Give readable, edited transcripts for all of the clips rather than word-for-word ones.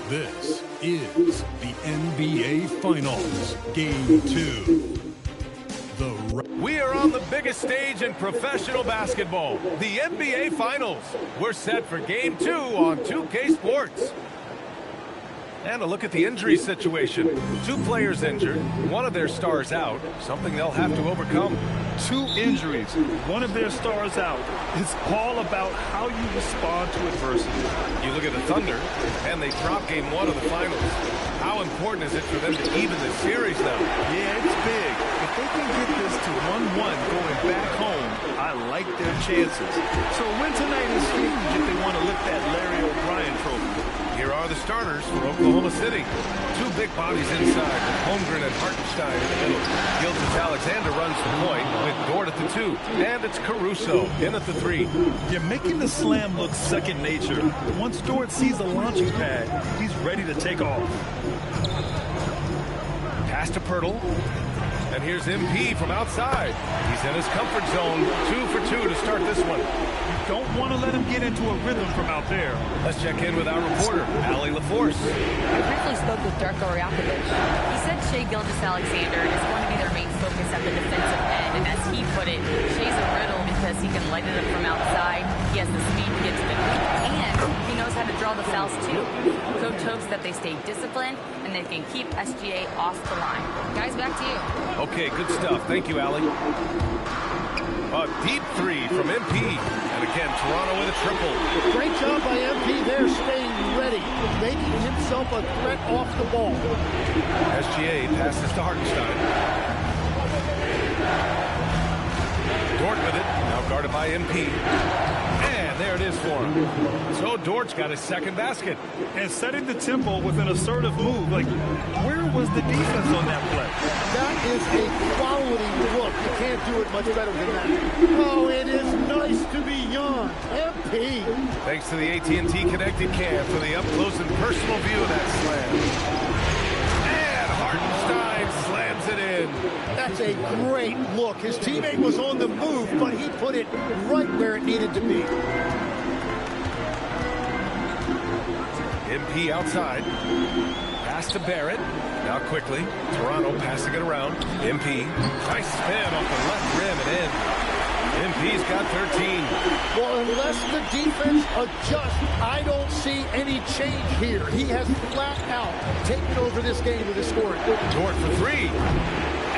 This is the NBA Finals, Game 2. We are on the biggest stage in professional basketball, the NBA Finals. We're set for Game 2 on 2K Sports. And a look at the injury situation. 2 players injured, one of their stars out, something they'll have to overcome. 2 injuries, one of their stars out. It's all about how you respond to adversity. You look at the Thunder, and they drop Game 1 of the Finals. How important is it for them to even the series now? Yeah, it's big. If they can get this to 1-1 going back home, I like their chances. So a win tonight is huge if they want to lift that Larry O'Brien trophy. Here are the starters for Oklahoma City. 2 big bodies inside, with Holmgren and Hartenstein in the middle. Gilgeous-Alexander runs the point with Dort at the 2. And it's Caruso in at the 3. You're making the slam look second nature. Once Dort sees the launching pad, he's ready to take off. Pass to Pirtle. And here's MP from outside. He's in his comfort zone. 2 for 2 to start this one. You don't want to let him get into a rhythm from out there. Let's check in with our reporter, Allie LaForce. I briefly spoke with Darko Rajakovic. He said Shai Gilgeous-Alexander is going to be their main focus at the defensive end. And as he put it, Shai's a riddle because he can light it up from outside. He has the speed to get to the hoop. And he knows how to draw the fouls, too. Coach hopes that they stay disciplined and they can keep SGA off the line. Guys, back to you. Okay, good stuff. Thank you, Allie. A deep 3 from MP. And again, Toronto with a triple. Great job by MP there, staying ready, making himself a threat off the ball. SGA passes to Hartenstein. Dort with it, now guarded by MP. And there it is for him. So Dort's got his second basket. And setting the tempo with an assertive move. Like, where was the defense on that play? That is a quality look. You can't do it much better than that. Oh, it is nice to be young. MP. Thanks to the AT&T Connected Cam for the up-close and personal view of that slam. And Hartenstein slams it in. That's a great look. His teammate was on the move, but he put it right where it needed to be. MP outside. Pass to Barrett. Now quickly. Toronto passing it around. MP. Nice spin off the left rim and in. MP's got 13. Well, unless the defense adjusts, I don't see any change here. He has flat out taken over this game with his scoring. Dort for 3.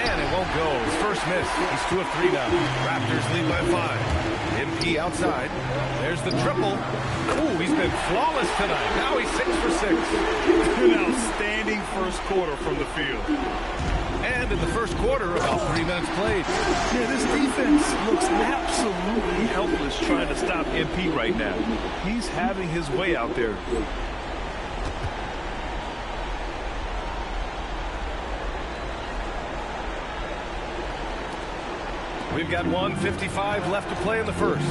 And it won't go. His first miss. He's 2 of 3 now. Raptors lead by 5. MP outside. There's the triple. Ooh, he's been flawless tonight. Now he's 6 for 6. An outstanding first quarter from the field. And in the first quarter, about 3 minutes played. Yeah, this defense looks absolutely helpless trying to stop MP right now. He's having his way out there. We've got 1:55 left to play in the first.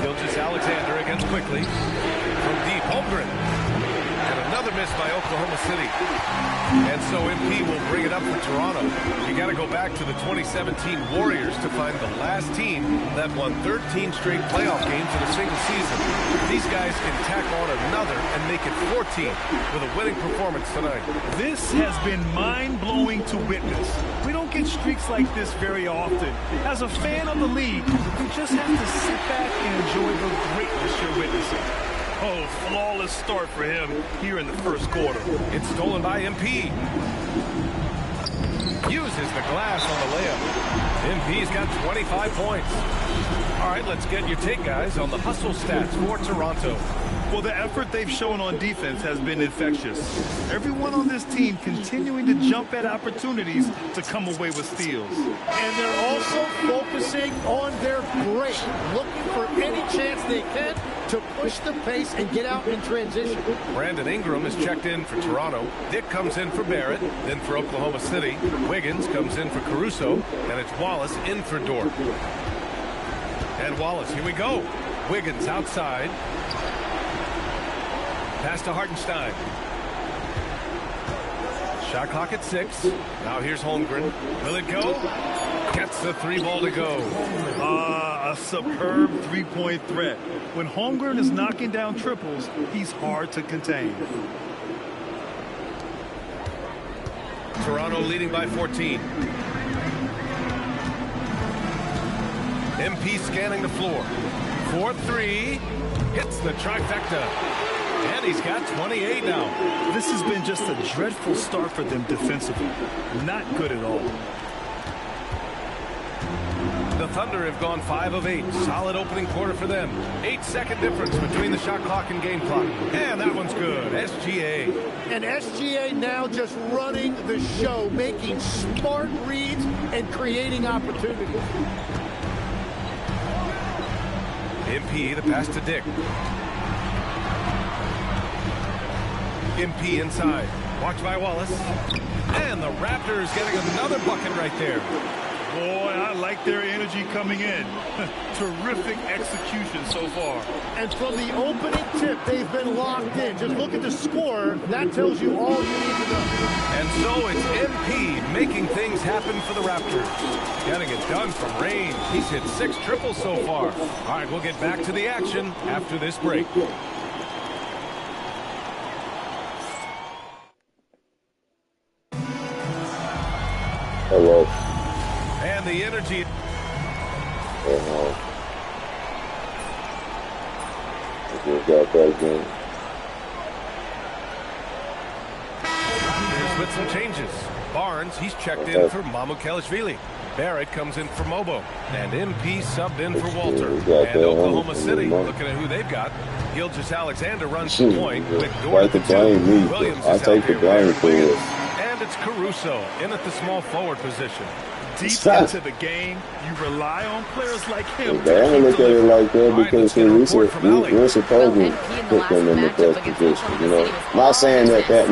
Gilgeous-Alexander against quickly. From deep, Holmgren. And Another miss by Oklahoma City. And so MP will bring it up for Toronto. You got to go back to the 2017 Warriors to find the last team that won 13 straight playoff games in a single season. These guys can tack on another and make it 14 with a winning performance tonight. This has been mind-blowing to witness. We don't get streaks like this very often. As a fan of the league, you just have to sit back and enjoy the greatness you're witnessing. Oh, flawless start for him here in the first quarter. It's stolen by MP. Uses the glass on the layup. MP's got 25 points. All right, let's get your take, guys, on the hustle stats for Toronto. Well, the effort they've shown on defense has been infectious. Everyone on this team continuing to jump at opportunities to come away with steals. And they're also focusing on their break, looking for any chance they can to push the pace and get out in transition. Brandon Ingram is checked in for Toronto. Dick comes in for Barrett, then for Oklahoma City. Wiggins comes in for Caruso, and it's Wallace in for Dort. And Wallace, here we go. Wiggins outside. Pass to Hartenstein. Shot clock at 6. Now here's Holmgren. Will it go? Gets the 3 ball to go. A superb three-point threat. When Holmgren is knocking down triples, he's hard to contain. Toronto leading by 14. MP scanning the floor. 4-3. Hits the trifecta. And he's got 28 now. This has been just a dreadful start for them defensively. Not good at all. The Thunder have gone 5 of 8. Solid opening quarter for them. 8-second difference between the shot clock and game clock. And that one's good. SGA. And SGA now just running the show, making smart reads and creating opportunities. MP, the pass to Dick. MP inside. Watched by Wallace. And the Raptors getting another bucket right there. Boy, I like their energy coming in. Terrific execution so far. And from the opening tip, they've been locked in. Just look at the score. That tells you all you need to know. And so it's MP making things happen for the Raptors. Getting it done from range. He's hit 6 triples so far. All right, we'll get back to the action after this break. Hello. And the energy. Just got that game. Raptors with some changes. Barnes, he's checked in for Mamukelashvili. Barrett comes in for Mobo. And MP subbed in for Walter. And Oklahoma City, looking at who they've got. Gilgeous-Alexander runs the point. With Dort the blame me. Williams I take the blame for it. And it's Caruso in at the small forward position. Deep into the game, you rely on players like him. They don't look at it like that because we're supposed to put them in the best position, you know. Not saying that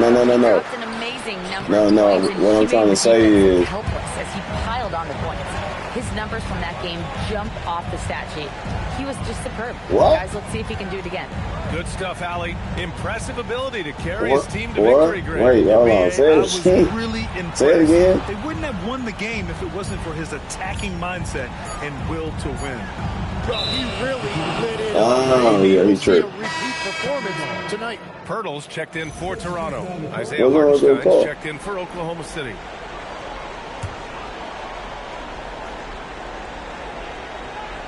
No, what I'm trying to say is helpless as he piled on the points. His numbers from that game jump off the stat sheet. He was just superb. What? Guys, let's see if he can do it again. Good stuff, Allie. Impressive ability to carry his team to victory, Greg. Wait, hold on. Say Really impressed. Say it again. They wouldn't have won the game if it wasn't for his attacking mindset and will to win. Well, he really lit it up. Yeah, he tripped. Repeat performance tonight. Pirtle's checked in for Toronto. Isaiah Hartenstein's checked in for Oklahoma City.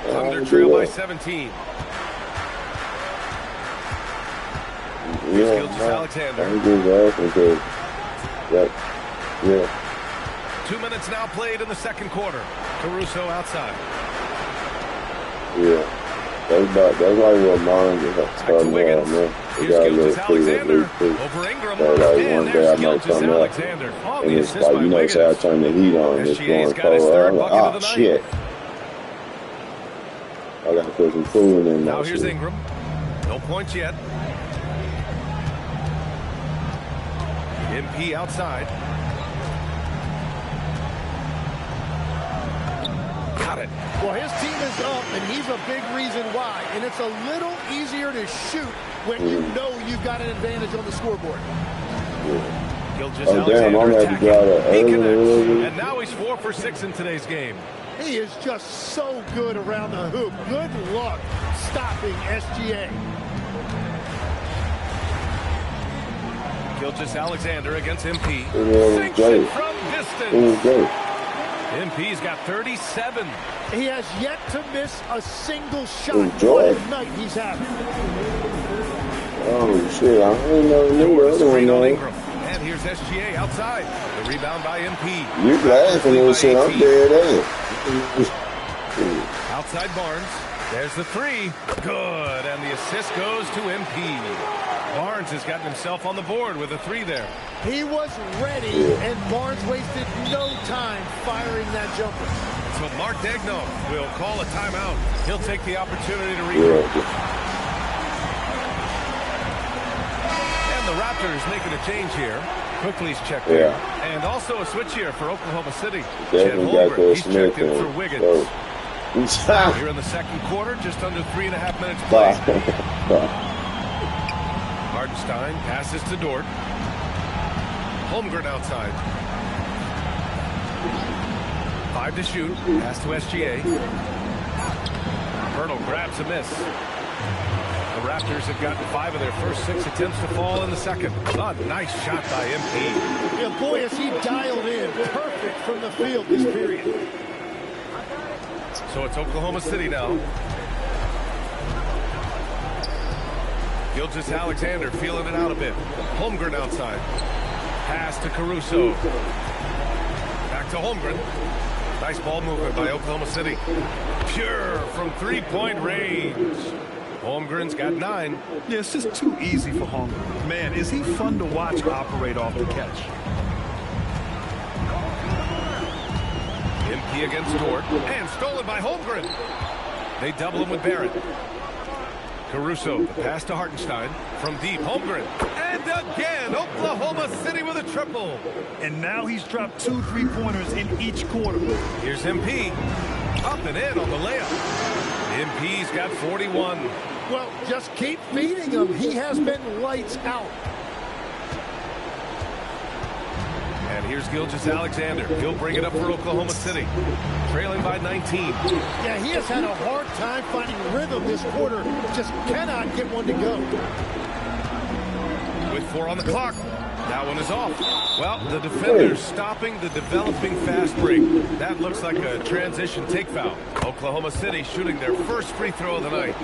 Thunder trail by 17. Gilgeous-Alexander. Yeah. 2 minutes now played in the second quarter. Caruso outside. Yeah. That's like what mine is starting out, man. Here's Gilgeous-Alexander over Ingram. And there's Gilgeous-Alexander. And it's like, you know, say I turn the heat on and it's going cold. I'm like, oh, shit. I got to put some cooling in now. Now here's Ingram. No points yet. MP outside. Got it. Well, his team is up, and he's a big reason why. And it's a little easier to shoot when you know you've got an advantage on the scoreboard. Oh, damn, I'm going to have to drive that early. And now he's 4 for 6 in today's game. He is just so good around the hoop. Good luck stopping SGA. Gilgeous-Alexander against MP. Sinks it from distance. MP's got 37. He has yet to miss a single shot. What a night he's having. Oh, shit. I didn't know the other one, though. And here's SGA outside. The rebound by MP. You laughing and shit. I'm dead ass. Outside Barnes. There's the three. Good. And the assist goes to MP. Barnes has gotten himself on the board with a three there. He was ready, and Barnes wasted no time firing that jumper. So Mark Degno will call a timeout. He'll take the opportunity to regroup. And the Raptors making a change here. Quickly's checked in. And also a switch here for Oklahoma City. Definitely got those checked in for Wiggins. Here in the second quarter, just under 3.5 minutes played. Hartenstein passes to Dort. Holmgren outside. 5 to shoot. Pass to SGA. Bertle grabs a miss. The Raptors have gotten 5 of their first 6 attempts to fall in the second. A nice shot by MP. Yeah, boy, has he dialed in. Perfect from the field this period. So it's Oklahoma City now. Gilgeous-Alexander feeling it out a bit. Holmgren outside. Pass to Caruso. Back to Holmgren. Nice ball movement by Oklahoma City. Pure from three-point range. Holmgren's got 9. Yeah, it's just too easy for Holmgren. Man, is he fun to watch operate off the catch. MP against Dort. And stolen by Holmgren. They double him with Barrett. Caruso, the pass to Hartenstein. From deep, Holmgren. And again, Oklahoma City with a triple. And now he's dropped 2 3-pointers in each quarter. Here's MP. Up and in on the layup. MP's got 41. Well, just keep feeding him. He has been lights out. And here's Gilgeous-Alexander. He'll bring it up for Oklahoma City. Trailing by 19. Yeah, he has had a hard time finding rhythm this quarter. Just cannot get one to go. With 4 on the clock. That one is off. Well, the defender's stopping the developing fast break. That looks like a transition take foul. Oklahoma City shooting their first free throw of the night.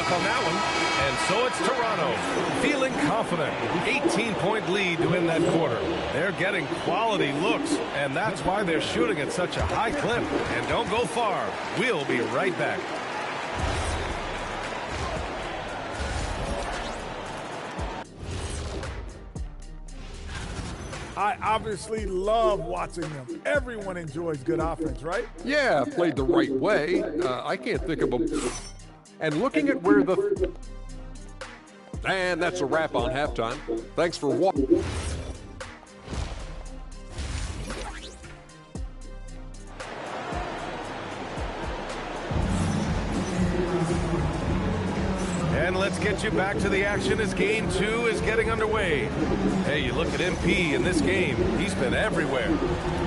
On that one, and so it's Toronto feeling confident. 18-point lead to win that quarter. They're getting quality looks, and that's why they're shooting at such a high clip. And don't go far. We'll be right back. I obviously love watching them. Everyone enjoys good offense, right? Yeah, played the right way. I can't think of a... And looking at where the... And that's a wrap on halftime. Thanks for watching. And let's get you back to the action as game 2 is getting underway. Hey, you look at MP in this game. He's been everywhere.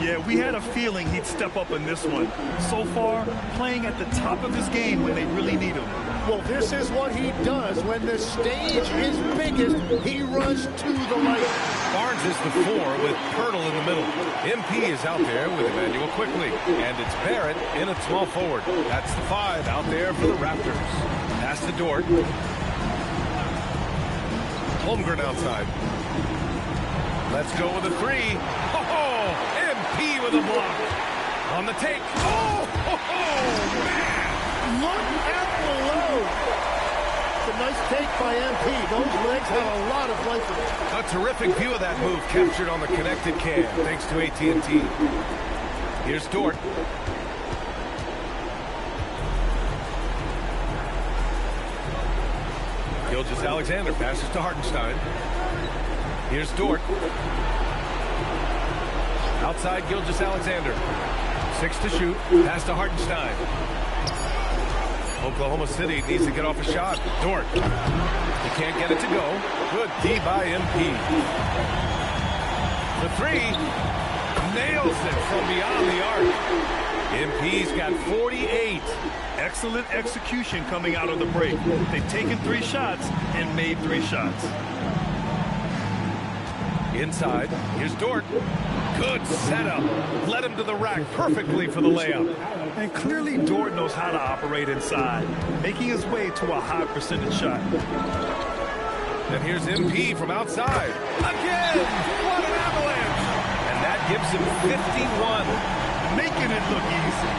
Yeah, we had a feeling he'd step up in this one. So far, playing at the top of his game when they really need him. Well, this is what he does. When the stage is biggest, he runs to the light. Barnes is the 4 with Bertle in the middle. MP is out there with Emmanuel quickly. And it's Barrett in at small forward. That's the 5 out there for the Raptors. Pass to Dort. Holmgren outside. Let's go with a 3. Oh, MP with a block. On the take. Oh, man. Look at the load. It's a nice take by MP. Those legs have a lot of life in it. A terrific view of that move captured on the connected cam, thanks to AT&T. Here's Dort. Gilgeous-Alexander passes to Hartenstein. Here's Dort. Outside Gilgeous-Alexander. 6 to shoot. Pass to Hartenstein. Oklahoma City needs to get off a shot. Dort. He can't get it to go. Good D by MP. The 3. Nails it from beyond the arc. MP's got 48. Excellent execution coming out of the break. They've taken 3 shots and made 3 shots. Inside, here's Dort. Good setup. Led him to the rack perfectly for the layup. And clearly Dort knows how to operate inside, making his way to a high percentage shot. And here's MP from outside. Again! What an avalanche! And that gives him 51. Making it look easy.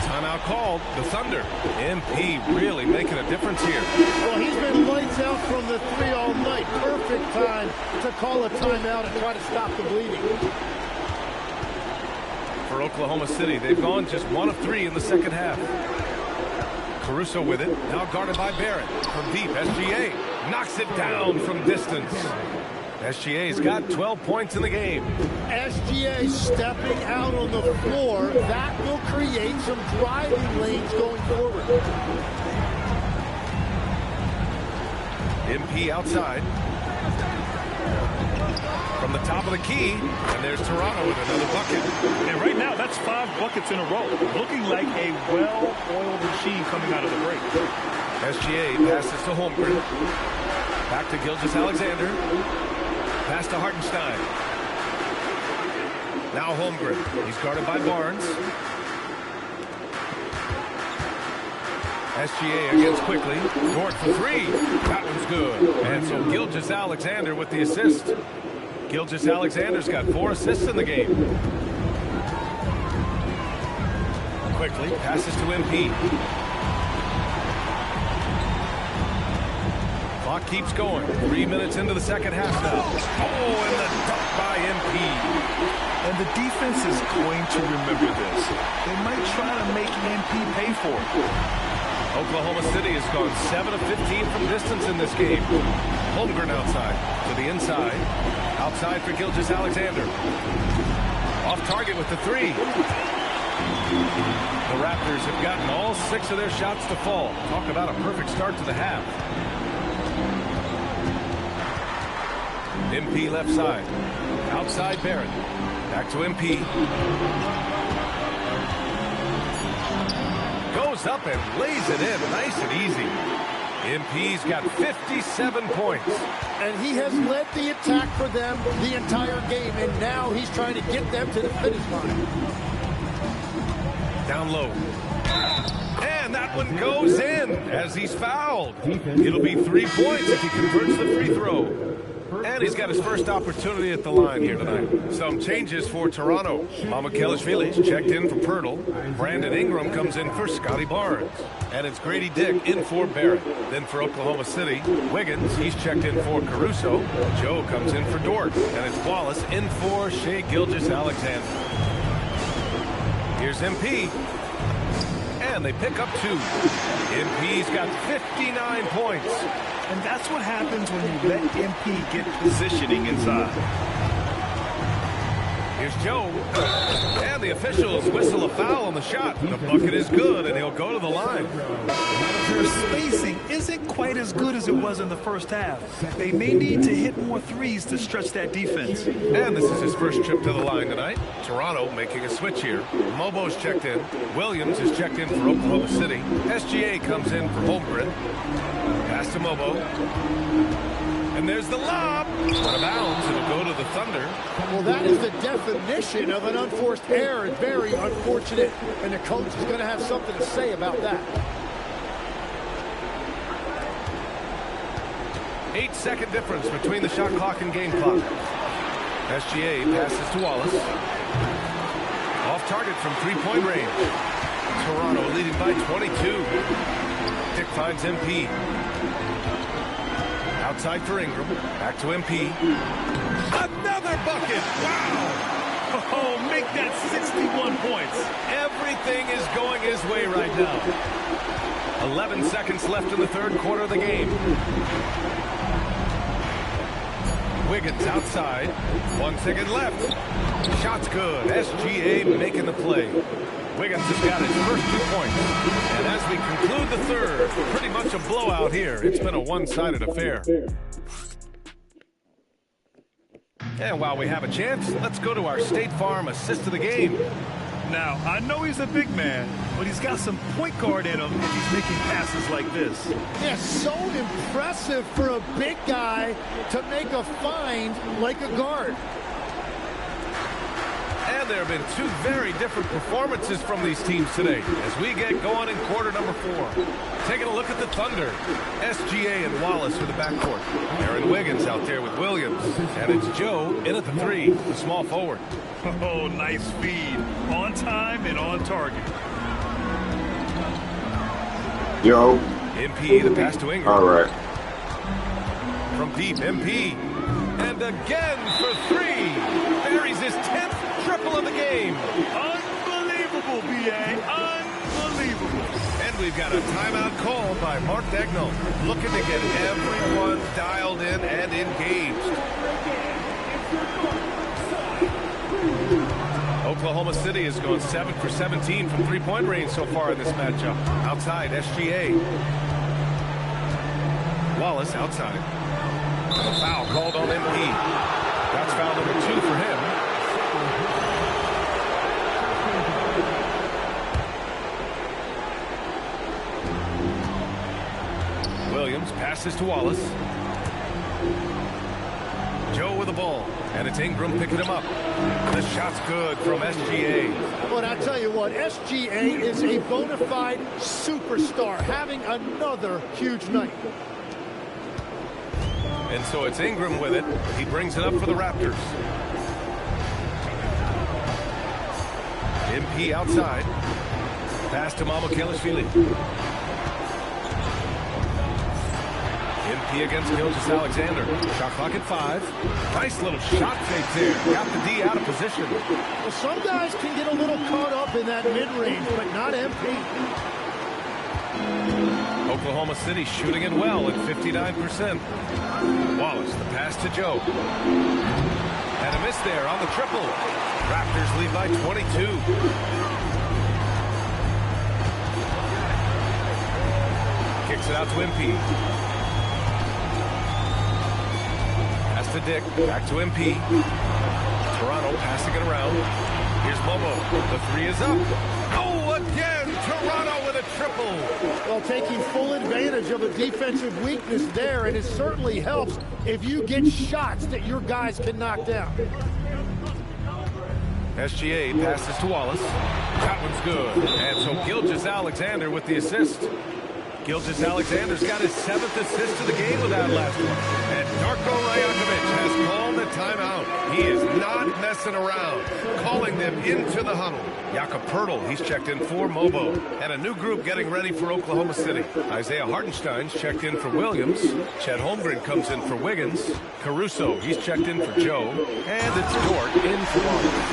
Timeout called. The Thunder. MP really making a difference here. Well, he's been lights out from the 3 all night. Perfect time to call a timeout and try to stop the bleeding. For Oklahoma City, they've gone just 1 of 3 in the second half. Caruso with it. Now guarded by Barrett. From deep, SGA knocks it down from distance. SGA's got 12 points in the game. SGA stepping out on the floor. That will create some driving lanes going forward. MP outside. From the top of the key. And there's Toronto with another bucket. And right now, that's 5 buckets in a row. Looking like a well-oiled machine coming out of the break. SGA passes to Holmgren. Back to Gilgeous-Alexander. Pass to Hartenstein. Now Holmgren. He's guarded by Barnes. SGA against quickly. Dort for 3. That one's good. And so Gilgeous-Alexander with the assist. Gilgeous-Alexander's got 4 assists in the game. Quickly passes to MP. Clock keeps going. 3 minutes into the second half now. Oh, and the dunk by MP. And the defense is going to remember this. They might try to make MP pay for it. Oklahoma City has gone 7 of 15 from distance in this game. Holmgren outside to the inside. Outside for Gilgeous-Alexander. Off target with the 3. The Raptors have gotten all 6 of their shots to fall. Talk about a perfect start to the half. MP left side. Outside Barrett. Back to MP. Goes up and lays it in. Nice and easy. MP's got 57 points. And he has led the attack for them the entire game. And now he's trying to get them to the finish line. Down low. And that one goes in as he's fouled. It'll be 3 points if he converts the free throw. And he's got his first opportunity at the line here tonight. Some changes for Toronto. Mamukelashvili's checked in for Pirtle. Brandon Ingram comes in for Scotty Barnes. And it's Grady Dick in for Barrett. Then for Oklahoma City, Wiggins, he's checked in for Caruso. Joe comes in for Dort. And it's Wallace in for Shai Gilgeous-Alexander. Here's MP. And they pick up 2. MP's got 59 points. And that's what happens when you let MP get positioning inside. Here's Joe. And the officials whistle a foul on the shot. The bucket is good, and he'll go to the line. Their spacing isn't quite as good as it was in the first half. They may need to hit more threes to stretch that defense. And this is his first trip to the line tonight. Toronto making a switch here. Mobo's checked in. Williams is checked in for Oklahoma City. SGA comes in for Holmgren. Pass to Mobo. And there's the lob. Out of bounds. It'll go to the Thunder. Well, that is the definition of an unforced error. It's very unfortunate. And the coach is going to have something to say about that. 8-second difference between the shot clock and game clock. SGA passes to Wallace. Off target from three-point range. Toronto leading by 22. Dick finds MP. Outside for Ingram. Back to MP. Another bucket! Wow! Oh, make that 61 points. Everything is going his way right now. 11 seconds left in the third quarter of the game. Wiggins outside. 1 second left. Shot's good. SGA making the play. Wiggins has got his first 2 points. And as we conclude the third, pretty much a blowout here. It's been a one-sided affair. And while we have a chance, let's go to our State Farm assist of the game. Now, I know he's a big man, but he's got some point guard in him if he's making passes like this. Yeah, so impressive for a big guy to make a find like a guard. And there have been 2 very different performances from these teams today as we get going in quarter number 4. Taking a look at the Thunder. SGA and Wallace for the backcourt. Aaron Wiggins out there with Williams. And it's Joe in at the 3, the small forward. Oh, nice feed. On time and on target. Yo. MP, the pass to Ingram. All right. From deep, MP. And again for 3. Buries his 10th triple of the game. Unbelievable, B.A. Unbelievable. And we've got a timeout called by Mark Dagnall, looking to get everyone dialed in and engaged. Oklahoma City has gone 7 for 17 from three-point range so far in this matchup. Outside, SGA. Wallace outside. A foul called on MP. That's foul number 2 for him. Williams passes to Wallace. Joe with the ball. And it's Ingram picking him up. The shot's good from SGA. But I tell you what, SGA is a bona fide superstar, having another huge night. And so it's Ingram with it. He brings it up for the Raptors. MP outside. Pass to Mamukelashvili. MP against Gilgeous-Alexander. Shot clock at 5. Nice little shot fake there. Got the D out of position. Well, some guys can get a little caught up in that mid-range, but not MP. Oklahoma City shooting it well at 59%. Wallace, the pass to Joe. And a miss there on the triple. Raptors lead by 22. Kicks it out to MP. Pass to Dick. Back to MP. Toronto passing it around. Here's Momo. The 3 is up. Oh, again! Toronto with a triple. Well, taking full advantage of a defensive weakness there, and it certainly helps if you get shots that your guys can knock down. SGA passes to Wallace. That one's good. And so Gilgeous-Alexander with the assist. Gilgeous-Alexander's got his 7th assist of the game with that last one. And Darko Rajakovic has called the timeout. He is not messing around, calling them into the huddle. Jakob Poeltl, he's checked in for Mobo. And a new group getting ready for Oklahoma City. Isaiah Hartenstein's checked in for Williams. Chet Holmgren comes in for Wiggins. Caruso, he's checked in for Joe. And it's Dort in for Wallace.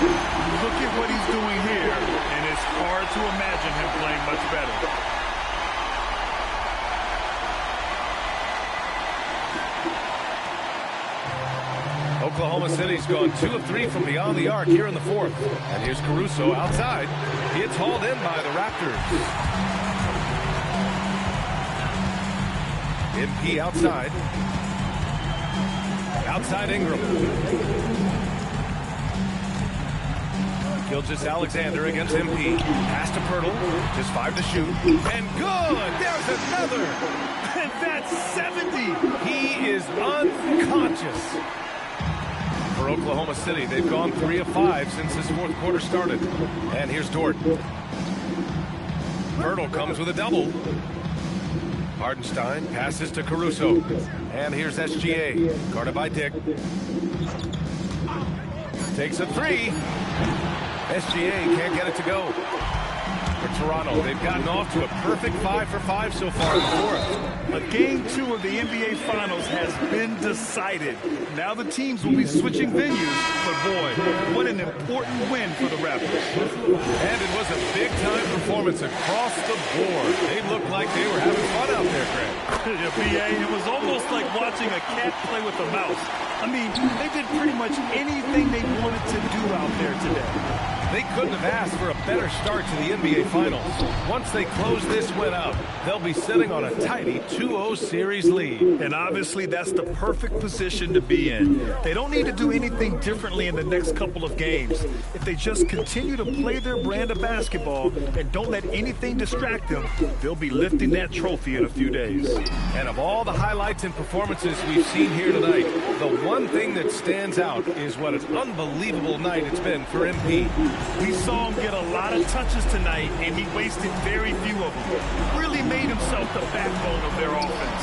Look at what he's doing here, and it's hard to imagine him playing much better. Oklahoma City's gone 2 of 3 from beyond the arc here in the 4th. And here's Caruso outside. He gets hauled in by the Raptors. MP outside. Outside Ingram. Gilgeous-Alexander against MP. Pass to Poeltl. Just 5 to shoot. And good! There's another! And that's 70! He is unconscious. For Oklahoma City, they've gone 3 of 5 since this 4th quarter started. And here's Dort. Poeltl comes with a double. Hartenstein passes to Caruso. And here's SGA, guarded by Dick. Takes a 3. SGA can't get it to go. for Toronto. They've gotten off to a perfect 5 for 5 so far in the fourth. But Game 2 of the NBA Finals has been decided. Now the teams will be switching venues, but boy, what an important win for the Raptors. And it was a big-time performance across the board. They looked like they were having fun out there, Greg. Yeah, BA, it was almost like watching a cat play with a mouse. I mean, they did pretty much anything they wanted to do out there today. They couldn't have asked for a better start to the NBA Finals. Once they close this win out, they'll be sitting on a tidy 2-0 series lead. And obviously, that's the perfect position to be in. They don't need to do anything differently in the next couple of games. If they just continue to play their brand of basketball and don't let anything distract them, they'll be lifting that trophy in a few days. And of all the highlights and performances we've seen here tonight, the one thing that stands out is what an unbelievable night it's been for MP. We saw him get a lot of touches tonight, and he wasted very few of them. Really made himself the backbone of their offense.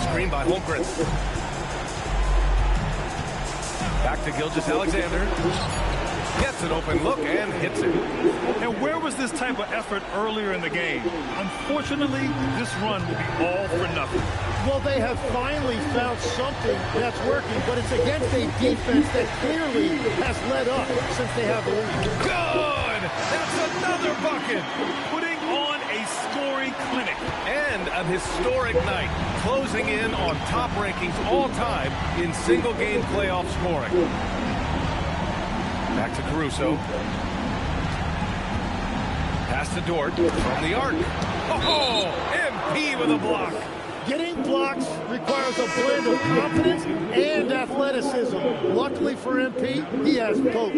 Screen by Holmgren. Back to Gilgeous-Alexander. Gets an open look and hits it. And where was this type of effort earlier in the game? Unfortunately, this run will be all for nothing. Well, they have finally found something that's working, but it's against a defense that clearly has let up since they have the lead. Good! That's another bucket! Putting on a scoring clinic. And a historic night, closing in on top rankings all time in single-game playoff scoring. Back to Caruso. Pass to Dort from the arc. Oh, MP with a block. Getting blocks requires a blend of confidence and athleticism. Luckily for MP, he has both.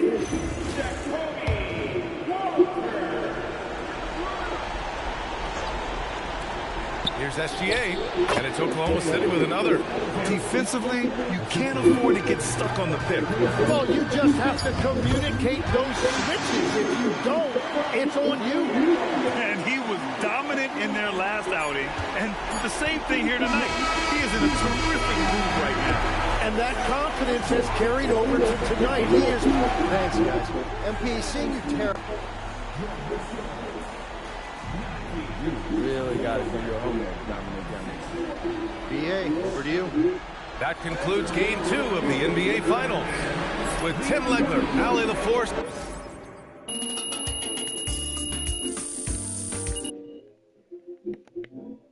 Here's SGA, and it's Oklahoma City with another. Defensively, you can't afford to get stuck on the pick. Well, you just have to communicate those switches. If you don't, it's on you. And he was dominant in their last outing. And the same thing here tonight. He is in a terrific mood right now. And that confidence has carried over to tonight. He is. Thanks, guys. MP, seeing you terrible. You really got to do your homework, Dominic. BA, over to you. That concludes Game 2 of the NBA Finals. With Tim Legler, Allie LaForce,